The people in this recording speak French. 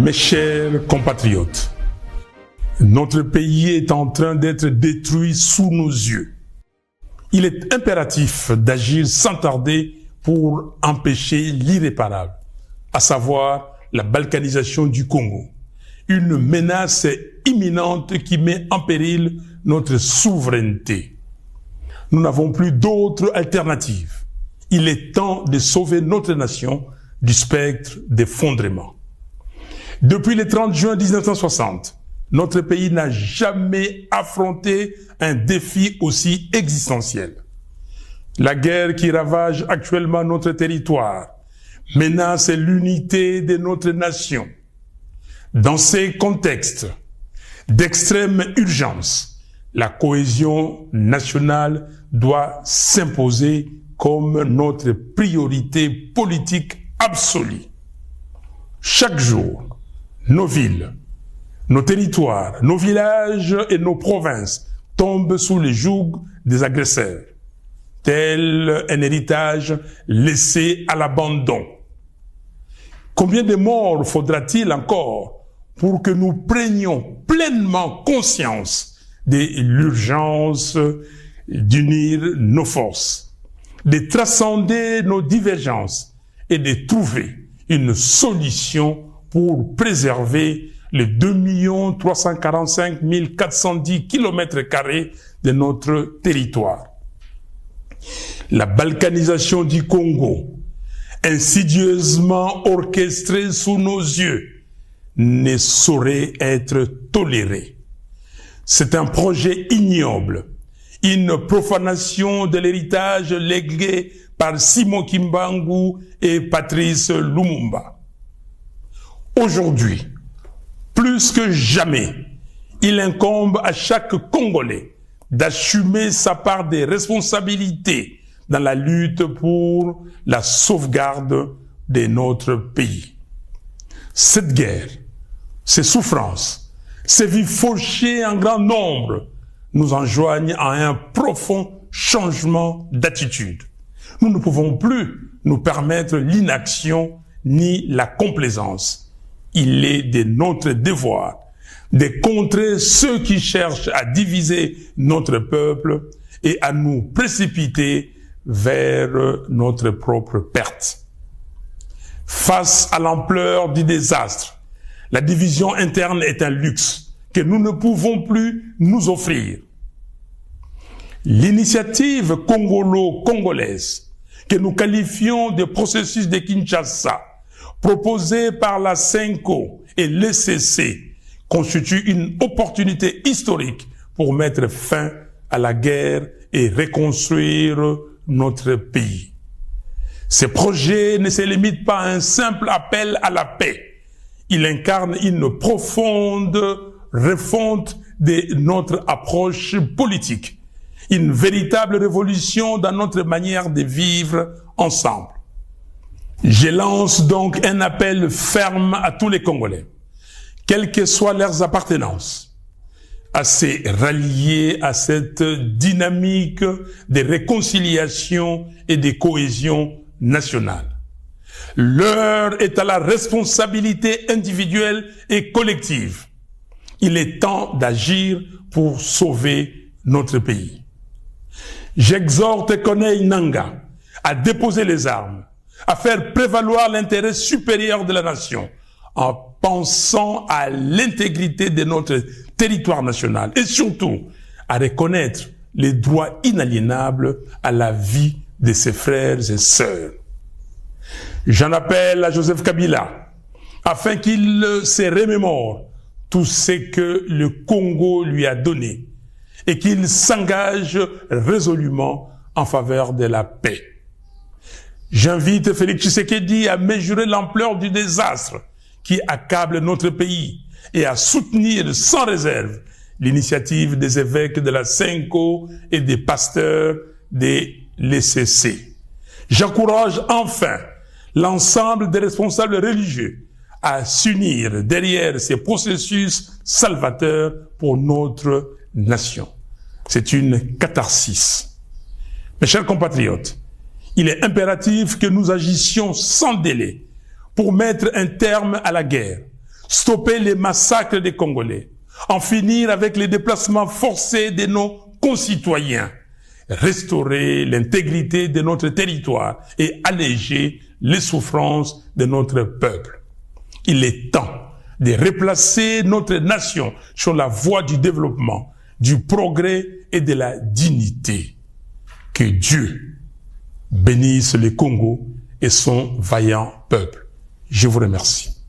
Mes chers compatriotes, notre pays est en train d'être détruit sous nos yeux. Il est impératif d'agir sans tarder pour empêcher l'irréparable, à savoir la balkanisation du Congo. Une menace imminente qui met en péril notre souveraineté. Nous n'avons plus d'autre alternative. Il est temps de sauver notre nation du spectre d'effondrement. Depuis le 30 juin 1960, notre pays n'a jamais affronté un défi aussi existentiel. La guerre qui ravage actuellement notre territoire menace l'unité de notre nation. Dans ces contextes d'extrême urgence, la cohésion nationale doit s'imposer comme notre priorité politique absolue. Chaque jour, nos villes, nos territoires, nos villages et nos provinces tombent sous le joug des agresseurs, tel un héritage laissé à l'abandon. Combien de morts faudra-t-il encore pour que nous prenions pleinement conscience de l'urgence d'unir nos forces, de transcender nos divergences et de trouver une solution pour préserver les 2 345 410 km² de notre territoire. La balkanisation du Congo, insidieusement orchestrée sous nos yeux, ne saurait être tolérée. C'est un projet ignoble, une profanation de l'héritage légué par Simon Kimbangu et Patrice Lumumba. Aujourd'hui, plus que jamais, il incombe à chaque Congolais d'assumer sa part des responsabilités dans la lutte pour la sauvegarde de notre pays. Cette guerre, ces souffrances, ces vies fauchées en grand nombre nous enjoignent à un profond changement d'attitude. Nous ne pouvons plus nous permettre l'inaction ni la complaisance. Il est de notre devoir de contrer ceux qui cherchent à diviser notre peuple et à nous précipiter vers notre propre perte. Face à l'ampleur du désastre, la division interne est un luxe que nous ne pouvons plus nous offrir. L'initiative congolo-congolaise, que nous qualifions de processus de Kinshasa, proposée par la CENCO et l'ECC, constitue une opportunité historique pour mettre fin à la guerre et reconstruire notre pays. Ce projet ne se limite pas à un simple appel à la paix. Il incarne une profonde refonte de notre approche politique, une véritable révolution dans notre manière de vivre ensemble. Je lance donc un appel ferme à tous les Congolais, quelles que soient leurs appartenances, à se rallier à cette dynamique de réconciliation et de cohésion nationale. L'heure est à la responsabilité individuelle et collective. Il est temps d'agir pour sauver notre pays. J'exhorte Corneille Nangaa à déposer les armes, à faire prévaloir l'intérêt supérieur de la nation, en pensant à l'intégrité de notre territoire national et surtout à reconnaître les droits inaliénables à la vie de ses frères et sœurs. J'en appelle à Joseph Kabila afin qu'il se remémore tout ce que le Congo lui a donné et qu'il s'engage résolument en faveur de la paix. J'invite Félix Tshisekedi à mesurer l'ampleur du désastre qui accable notre pays et à soutenir sans réserve l'initiative des évêques de la CENCO et des pasteurs de l'ECC. J'encourage enfin l'ensemble des responsables religieux à s'unir derrière ces processus salvateurs pour notre nation. C'est une catharsis. Mes chers compatriotes, Il est impératif que nous agissions sans délai pour mettre un terme à la guerre, stopper les massacres des Congolais, en finir avec les déplacements forcés de nos concitoyens, restaurer l'intégrité de notre territoire et alléger les souffrances de notre peuple. Il est temps de replacer notre nation sur la voie du développement, du progrès et de la dignité. Que Dieu bénisse le Congo et son vaillant peuple. Je vous remercie.